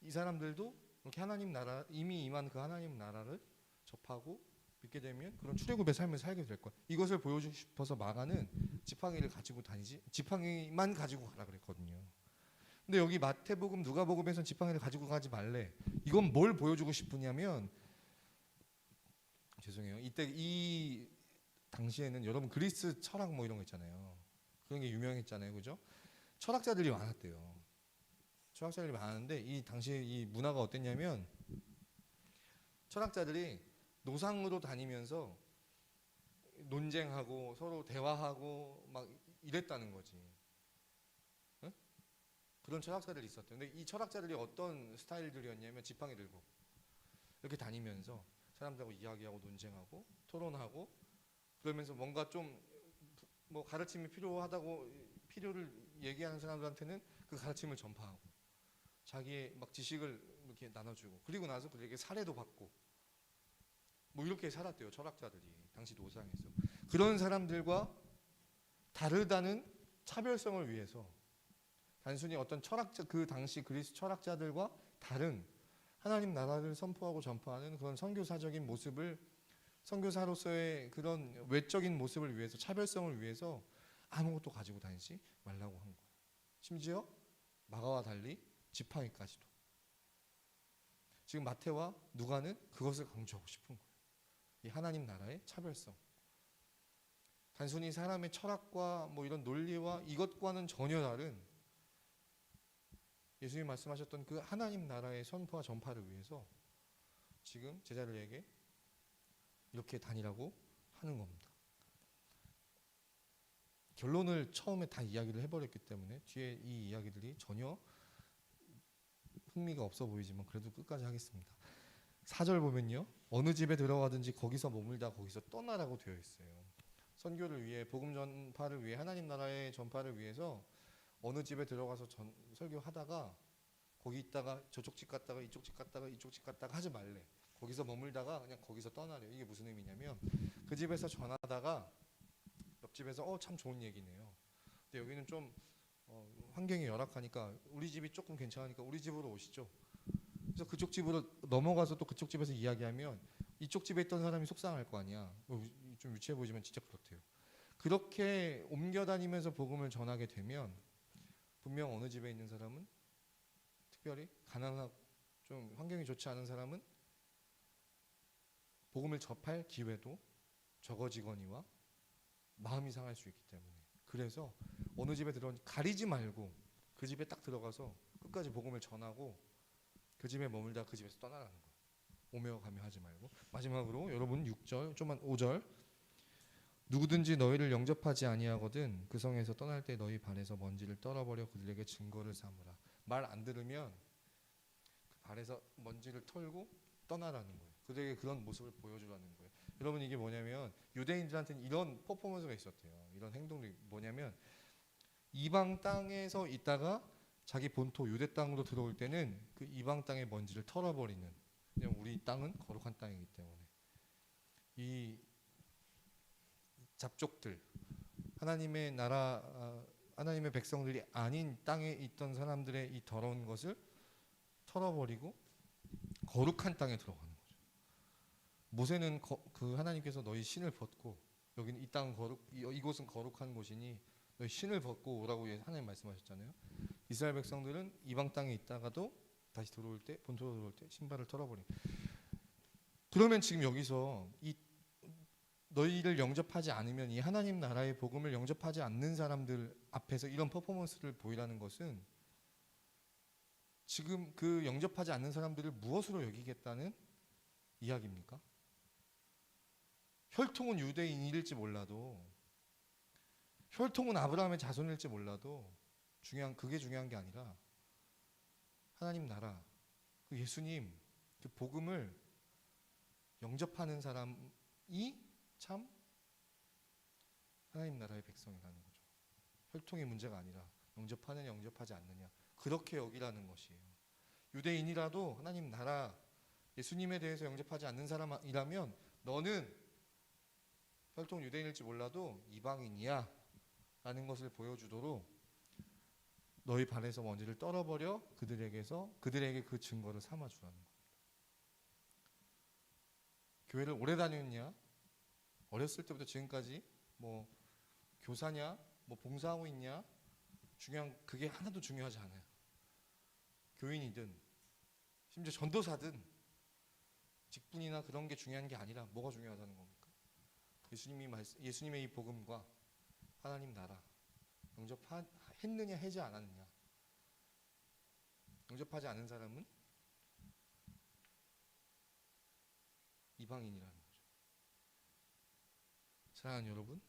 이 사람들도 이렇게 하나님 나라 이미 임한 그 하나님 나라를 접하고 믿게 되면 그런 출애굽의 삶을 살게 될 거야. 이것을 보여주고 싶어서 마가는 지팡이를 가지고 다니지 지팡이만 가지고 가라 그랬거든요. 근데 여기 마태복음, 누가복음에서는 지팡이를 가지고 가지 말래. 이건 뭘 보여주고 싶으냐면 죄송해요. 이때 이 당시에는 여러분 그리스 철학 뭐 이런 거 있잖아요. 그런 게 유명했잖아요, 그죠? 철학자들이 많았대요. 철학자들이 많은데 이 당시에 이 문화가 어땠냐면 철학자들이 노상으로 다니면서 논쟁하고 서로 대화하고 막 이랬다는 거지. 응? 그런 철학자들이 있었대요. 근데 이 철학자들이 어떤 스타일들이었냐면 지팡이 들고 이렇게 다니면서 사람들하고 이야기하고 논쟁하고 토론하고 그러면서 뭔가 좀 뭐 가르침이 필요를 얘기하는 사람들한테는 그 가르침을 전파하고 자기의 막 지식을 이렇게 나눠주고 그리고 나서 그들에게 사례도 받고 뭐 이렇게 살았대요. 철학자들이 당시 노상에서 그런 사람들과 다르다는 차별성을 위해서 단순히 어떤 철학자 그 당시 그리스 철학자들과 다른 하나님 나라를 선포하고 전파하는 그런 선교사적인 모습을 선교사로서의 그런 외적인 모습을 위해서 차별성을 위해서 아무것도 가지고 다니지 말라고 한 거예요. 심지어 마가와 달리 지팡이까지도. 지금 마태와 누가는 그것을 강조하고 싶은 거예요. 이 하나님 나라의 차별성. 단순히 사람의 철학과 뭐 이런 논리와 이것과는 전혀 다른 예수님이 말씀하셨던 그 하나님 나라의 선포와 전파를 위해서 지금 제자들에게 이렇게 다니라고 하는 겁니다. 결론을 처음에 다 이야기를 해버렸기 때문에 뒤에 이 이야기들이 전혀 흥미가 없어 보이지만 그래도 끝까지 하겠습니다. 4절 보면요. 어느 집에 들어가든지 거기서 머물다 거기서 떠나라고 되어 있어요. 선교를 위해 복음 전파를 위해 하나님 나라의 전파를 위해서 어느 집에 들어가서 설교하다가 거기 있다가 저쪽 집 갔다가 이쪽 집 갔다가 이쪽 집 갔다가 하지 말래. 거기서 머물다가 그냥 거기서 떠나래요. 이게 무슨 의미냐면 그 집에서 전하다가 옆집에서 참 좋은 얘기네요. 근데 여기는 좀 환경이 열악하니까 우리 집이 조금 괜찮으니까 우리 집으로 오시죠. 그래서 그쪽 집으로 넘어가서 또 그쪽 집에서 이야기하면 이쪽 집에 있던 사람이 속상할 거 아니야. 좀 유치해 보이지만 진짜 그렇대요. 그렇게 옮겨 다니면서 복음을 전하게 되면 분명 어느 집에 있는 사람은 특별히 가난하고 좀 환경이 좋지 않은 사람은 복음을 접할 기회도 적어지거니와 마음이 상할 수 있기 때문에 그래서 어느 집에 가리지 말고 그 집에 딱 들어가서 끝까지 복음을 전하고 그 집에 머물다 그 집에서 떠나라는 거예요. 오며 가며 하지 말고. 마지막으로 여러분 6절 좀만 5절 누구든지 너희를 영접하지 아니하거든 그 성에서 떠날 때 너희 발에서 먼지를 떨어버려 그들에게 증거를 삼으라. 말 안 들으면 그 발에서 먼지를 털고 떠나라는 거예요. 그들에게 그런 모습을 보여주라는 거예요. 여러분 이게 뭐냐면 유대인들한테는 이런 퍼포먼스가 있었대요. 이런 행동이 뭐냐면 이방 땅에서 있다가 자기 본토 유대 땅으로 들어올 때는 그 이방 땅의 먼지를 털어버리는 왜냐면 우리 땅은 거룩한 땅이기 때문에 이 잡족들 하나님의 나라 하나님의 백성들이 아닌 땅에 있던 사람들의 이 더러운 것을 털어버리고 거룩한 땅에 들어가는 거죠. 모세는 그 하나님께서 너희 신을 벗고 여기는 이 땅은 이곳은 거룩한 곳이니 너희 신을 벗고 오라고 하나님 말씀하셨잖아요. 이스라엘 백성들은 이방 땅에 있다가도 다시 들어올 때 본토로 들어올 때 신발을 털어버린. 그러면 지금 여기서 이 너희를 영접하지 않으면 이 하나님 나라의 복음을 영접하지 않는 사람들 앞에서 이런 퍼포먼스를 보이라는 것은 지금 그 영접하지 않는 사람들을 무엇으로 여기겠다는 이야기입니까? 혈통은 유대인일지 몰라도, 혈통은 아브라함의 자손일지 몰라도 그게 중요한 게 아니라 하나님 나라, 그 예수님, 그 복음을 영접하는 사람이 참 하나님 나라의 백성이라는 거죠. 혈통의 문제가 아니라 영접하느냐 영접하지 않느냐, 그렇게 여기라는 것이에요. 유대인이라도 하나님 나라 예수님에 대해서 영접하지 않는 사람이라면 너는 혈통 유대인일지 몰라도 이방인이야 라는 것을 보여주도록 너희 발에서 먼지를 떨어버려 그들에게 그 증거를 삼아주라는 겁니다. 교회를 오래 다녔냐, 어렸을 때부터 지금까지 뭐 교사냐, 뭐 봉사하고 있냐, 그게 하나도 중요하지 않아요. 교인이든 심지어 전도사든 직분이나 그런 게 중요한 게 아니라 뭐가 중요하다는 겁니까? 예수님의 이 복음과 하나님 나라 영접했느냐 하지 않았느냐. 영접하지 않은 사람은 이방인이라는 거죠. 사랑하는 여러분,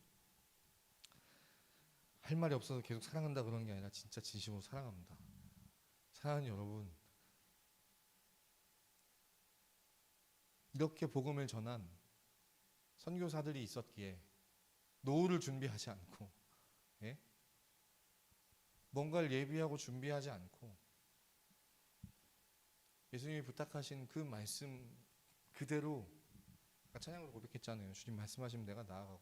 할 말이 없어서 계속 사랑한다 그런 게 아니라 진짜 진심으로 사랑합니다. 사랑하는 여러분, 이렇게 복음을 전한 선교사들이 있었기에 노후를 준비하지 않고, 뭔가를 예비하고 준비하지 않고 예수님이 부탁하신 그 말씀 그대로 찬양으로 고백했잖아요. 주님 말씀하시면 내가 나아가고,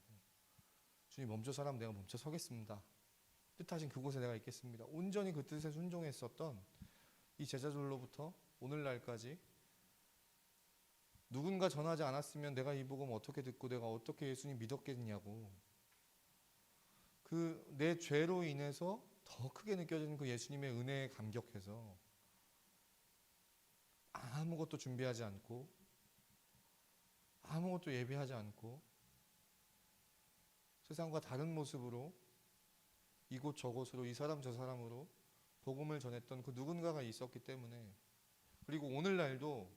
주님 멈춰 서라면 내가 멈춰 서겠습니다. 뜻하신 그곳에 내가 있겠습니다. 온전히 그 뜻에 순종했었던 이 제자들로부터 오늘날까지 누군가 전하지 않았으면 내가 이 복음 어떻게 듣고 내가 어떻게 예수님 믿었겠냐고, 그 내 죄로 인해서 더 크게 느껴지는 그 예수님의 은혜에 감격해서 아무것도 준비하지 않고 아무것도 예비하지 않고 세상과 다른 모습으로 이곳 저곳으로 이 사람 저 사람으로 복음을 전했던 그 누군가가 있었기 때문에, 그리고 오늘날도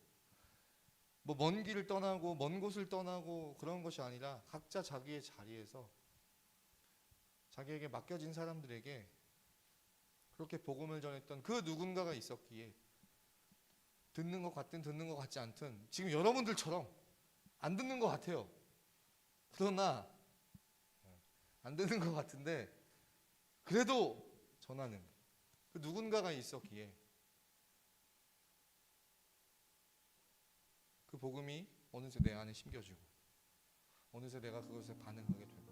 뭐 먼 길을 떠나고 먼 곳을 떠나고 그런 것이 아니라 각자 자기의 자리에서 자기에게 맡겨진 사람들에게 그렇게 복음을 전했던 그 누군가가 있었기에 듣는 것 같든 듣는 것 같지 않든 지금 여러분들처럼 안 듣는 것 같아요. 그러나 안 듣는 것 같은데 그래도 전하는 그 누군가가 있었기에 그 복음이 어느새 내 안에 심겨지고 어느새 내가 그것에 반응하게 되고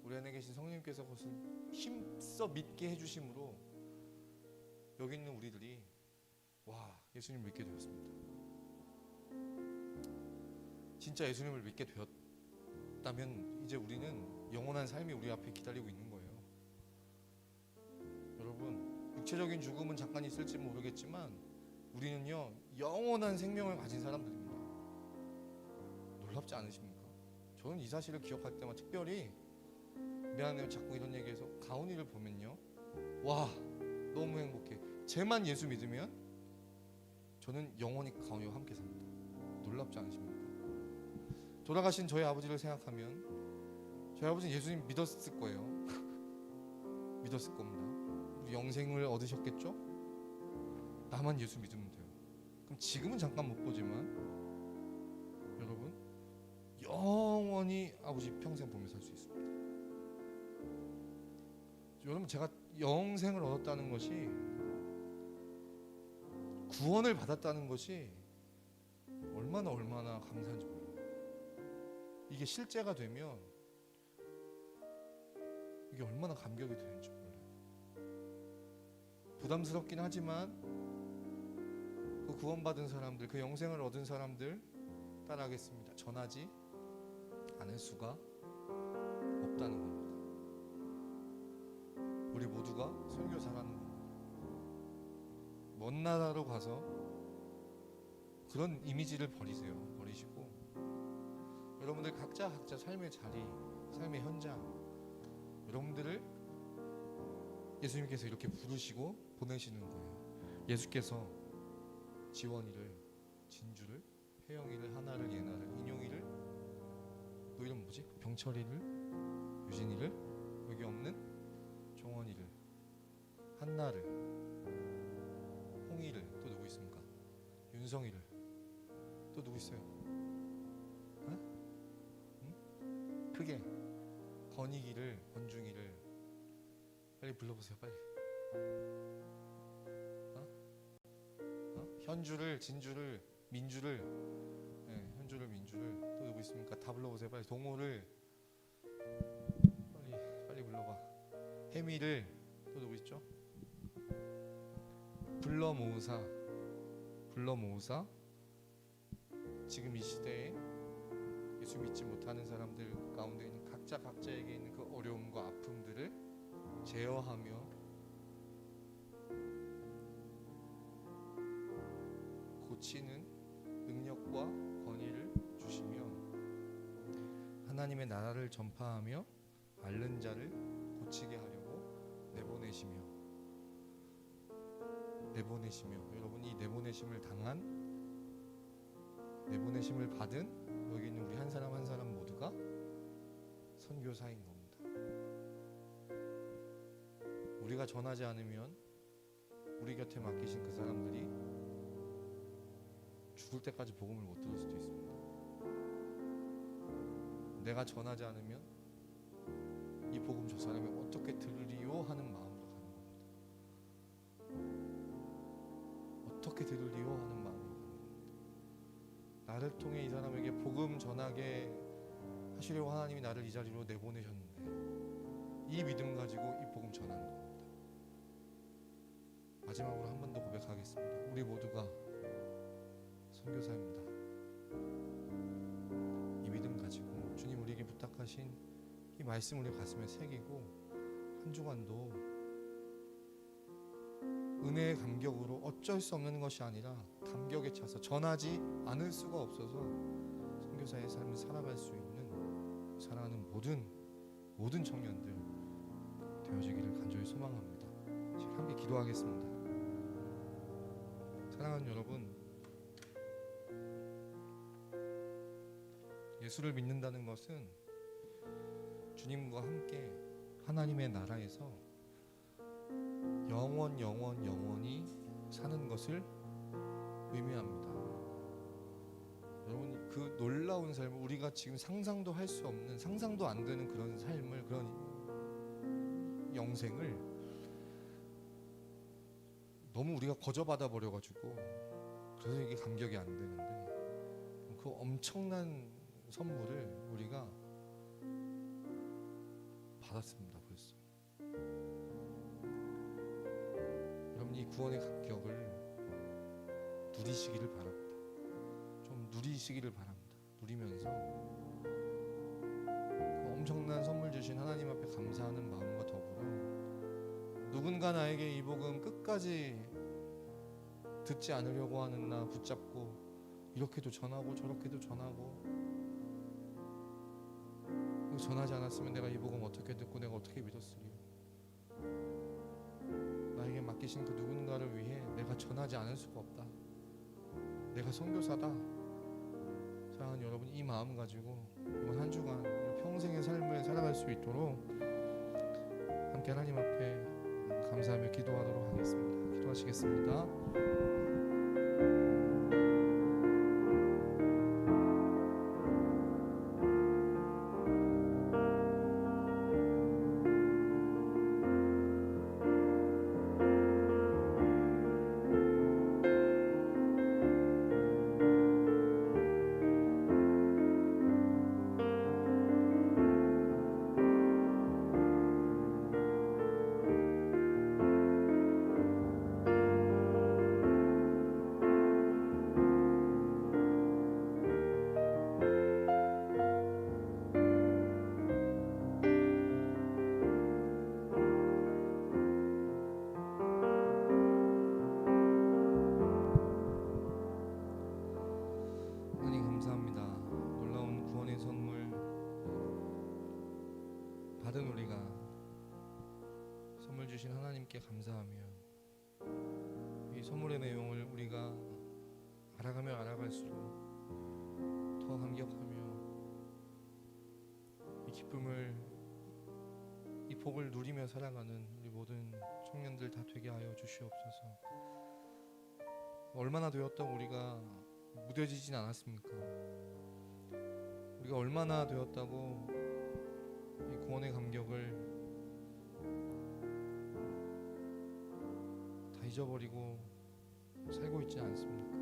우리 안에 계신 성령님께서 그것을 힘써 믿게 해주심으로 여기 있는 우리들이 예수님을 믿게 되었습니다. 진짜 예수님을 믿게 되었다면 이제 우리는 영원한 삶이 우리 앞에 기다리고 있는 거예요. 여러분, 육체적인 죽음은 잠깐 있을지 모르겠지만 우리는요 영원한 생명을 가진 사람들입니다. 놀랍지 않으십니까? 저는 이 사실을 기억할 때마다 특별히 미안해요 자꾸 이런 얘기해서 가온이를 보면요 너무 행복해. 쟤만 예수 믿으면 저는 영원히 가온이와 함께 삽니다. 놀랍지 않으십니까? 돌아가신 저희 아버지를 생각하면 저희 아버지는 예수님 믿었을 거예요. 믿었을 겁니다. 우리 영생을 얻으셨겠죠? 나만 예수 믿으면 돼요. 그럼 지금은 잠깐 못 보지만 여러분 영원히 아버지 평생 보며 살 수 있습니다. 여러분, 제가 영생을 얻었다는 것이, 구원을 받았다는 것이 얼마나 감사한지 몰라요. 이게 실제가 되면 이게 얼마나 감격이 되는지 몰라요. 부담스럽긴 하지만 그 구원받은 사람들, 그 영생을 얻은 사람들 따라하겠습니다. 전하지 않을 수가 없다는 겁니다. 우리 모두가 선교사라는 겁니다. 먼 나라로 가서 그런 이미지를 버리시고 여러분들 각자 삶의 자리, 삶의 현장, 여러분들을 예수님께서 이렇게 부르시고 보내시는 거예요. 예수께서 지원이를, 진주를, 혜영이를, 하나를, 예나를, 인용이를, 너 이름 뭐지? 병철이를, 유진이를, 여기 없는 종원이를, 한나를, 홍이를, 또 누구 있습니까? 윤성이를, 또 누구 있어요? 응? 크게 건이기를, 권중이를 빨리 불러보세요. 빨리. 현주를, 진주를, 민주를, 네, 현주를, 민주를, 또 누구 있습니까? 다 불러보세요. 빨리. 동호를 빨리 불러봐. 혜미를, 또 누구 있죠? 불러 모으사. 지금 이 시대에 예수 믿지 못하는 사람들 가운데 있는 각자에게 있는 그 어려움과 아픔들을 제어하며 고치는 능력과 권위를 주시며 하나님의 나라를 전파하며 앓는 자를 고치게 하려고 내보내시며 여러분이 내보내심을 받은 여기 있는 우리 한 사람 모두가 선교사인 겁니다. 우리가 전하지 않으면 우리 곁에 맡기신 그 사람들이 죽을 때까지 복음을 못 들을 수도 있습니다. 내가 전하지 않으면 이 복음 저 사람이 어떻게 들으리요 하는 마음으로 가는 겁니다. 어떻게 들으리요 하는 마음으로 가는 겁니다. 나를 통해 이 사람에게 복음 전하게 하시려고 하나님이 나를 이 자리로 내보내셨는데 이 믿음 가지고 이 복음 전하는 겁니다. 마지막으로 한 번 더 고백하겠습니다. 우리 모두가 선교사입니다. 이 믿음 가지고 주님 우리에게 부탁하신 이 말씀 우리 가슴에 새기고 한 주간도 은혜의 감격으로 어쩔 수 없는 것이 아니라 감격에 차서 전하지 않을 수가 없어서 선교사의 삶을 살아갈 수 있는 사랑하는 모든 청년들 되어지기를 간절히 소망합니다. 지금 함께 기도하겠습니다. 사랑하는 여러분, 예수를 믿는다는 것은 주님과 함께 하나님의 나라에서 영원히 사는 것을 의미합니다. 여러분, 그 놀라운 삶을 우리가 지금 상상도 할 수 없는, 상상도 안 되는 그런 삶을, 그런 영생을 너무 우리가 거저받아 버려가지고 그래서 이게 감격이 안 되는데 그 엄청난 선물을 우리가 받았습니다. 벌써 여러분 이 구원의 감격을 누리시기를 바랍니다. 좀 누리시기를 바랍니다. 누리면서 그 엄청난 선물 주신 하나님 앞에 감사하는 마음과 더불어 누군가 나에게 이 복음 끝까지 듣지 않으려고 하는 나 붙잡고 이렇게도 전하고 저렇게도 전하고 전하지 않았으면 내가 이 복음 어떻게 듣고 내가 어떻게 믿었으리요. 나에게 맡기신 그 누군가를 위해 내가 전하지 않을 수가 없다. 내가 선교사다. 사랑하는 여러분, 이 마음 가지고 이번 한 주간 평생의 삶을 살아갈 수 있도록 함께 하나님 앞에 감사하며 기도하도록 하겠습니다. 기도하시겠습니다. 받은 우리가 선물 주신 하나님께 감사하며 이 선물의 내용을 우리가 알아가면 알아갈수록 더 감격하며 이 기쁨을, 이 복을 누리며 살아가는 우리 모든 청년들 다 되게 하여 주시옵소서. 얼마나 되었다고 우리가 무뎌지진 않았습니까? 우리가 얼마나 되었다고 이 구원의 감격을 다 잊어버리고 살고 있지 않습니까?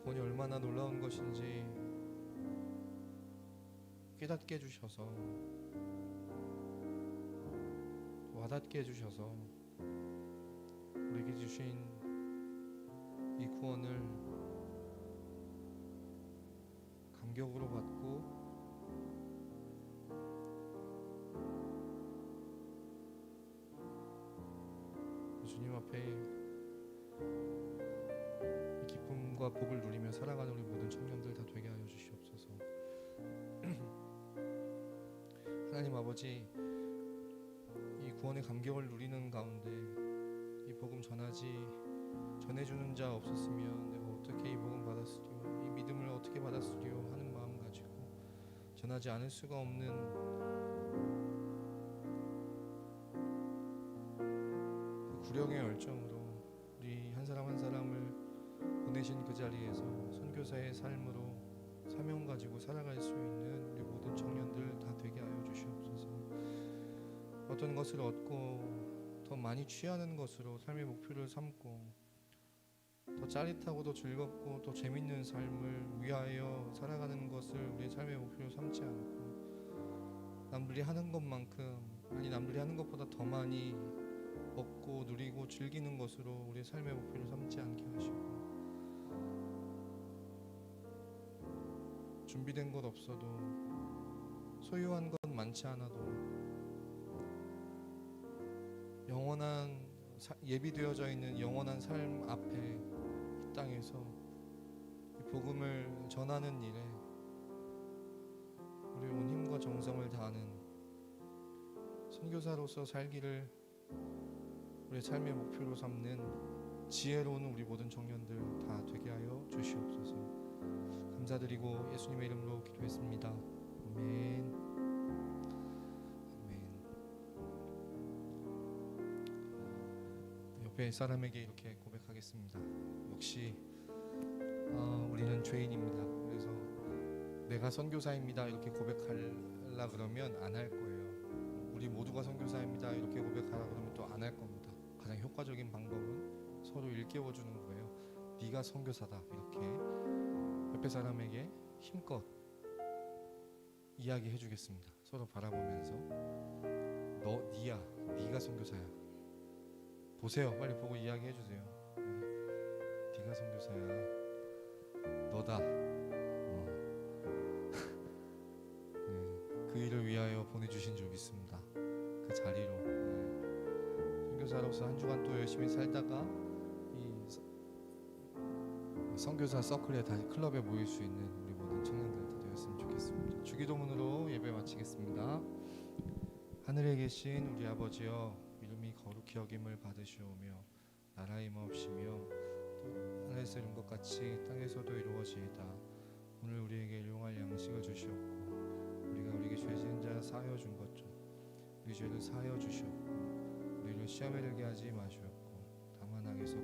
구원이 얼마나 놀라운 것인지 깨닫게 해주셔서, 와닿게 해주셔서 우리에게 주신 이 구원을 감격으로 받고 주님 앞에 이 기쁨과 복을 누리며 살아가는 우리 모든 청년들 다 되게 하여 주시옵소서. 하나님 아버지, 이 구원의 감격을 누리는 가운데 이 복음 전해주는 자 없었으면 내가 어떻게 이 복음 받았으리요, 이 믿음을 어떻게 받았으리요 하는 마음 가지고 전하지 않을 수가 없는 그 구령의 열정으로 우리 한 사람 한 사람을 보내신 그 자리에서 선교사의 삶으로 사명 가지고 살아갈 수 있는 우리 모든 청년들 다 되게 하여 주시옵소서. 어떤 것을 얻고 더 많이 취하는 것으로 삶의 목표를 삼고 더 짜릿하고 더 즐겁고 더 재밌는 삶을 위하여 살아가는 것을 우리의 삶의 목표로 삼지 않고 남들이 하는 것만큼, 아니 남들이 하는 것보다 더 많이 먹고 누리고 즐기는 것으로 우리의 삶의 목표를 삼지 않게 하시고, 준비된 것 없어도 소유한 것 많지 않아도 영원한 예비되어져 있는 영원한 삶 앞에 이 땅에서 이 복음을 전하는 일에 우리 온 힘과 정성을 다하는 선교사로서 살기를 우리의 삶의 목표로 삼는 지혜로운 우리 모든 청년들 다 되게 하여 주시옵소서. 감사드리고 예수님의 이름으로 기도했습니다. 아멘. 옆에 사람에게 이렇게 고백하겠습니다. 역시 우리는 죄인입니다. 그래서 내가 선교사입니다 이렇게 고백하려 그러면 안 할 거예요. 우리 모두가 선교사입니다 이렇게 고백하라 그러면 또 안 할 겁니다. 가장 효과적인 방법은 서로 일깨워주는 거예요. 네가 선교사다 이렇게 옆에 사람에게 힘껏 이야기해 주겠습니다. 서로 바라보면서 네가 선교사야. 보세요. 빨리 보고 이야기해 주세요. 네가 선교사야. 너다. 그 일을 위하여 보내주신 줄 믿습니다. 그 자리로 선교사로서 한 주간 또 열심히 살다가 이 선교사 서클에 다시 클럽에 모일 수 있는 우리 모든 청년들 다 되었으면 좋겠습니다. 주기도문으로 예배 마치겠습니다. 하늘에 계신 우리 아버지여, 이름이 거룩히 여김을 받으시오며 나라의 임하옵시며 하늘에서 이룬 것 같이 땅에서도 이루어지이다. 오늘 우리에게 일용할 양식을 주시옵고 우리가 우리에게 죄 지은 자 사하여 준 것처럼 우리 죄를 사하여 주시옵고 우리를 시험에 들게 하지 마시옵고 다만 악에서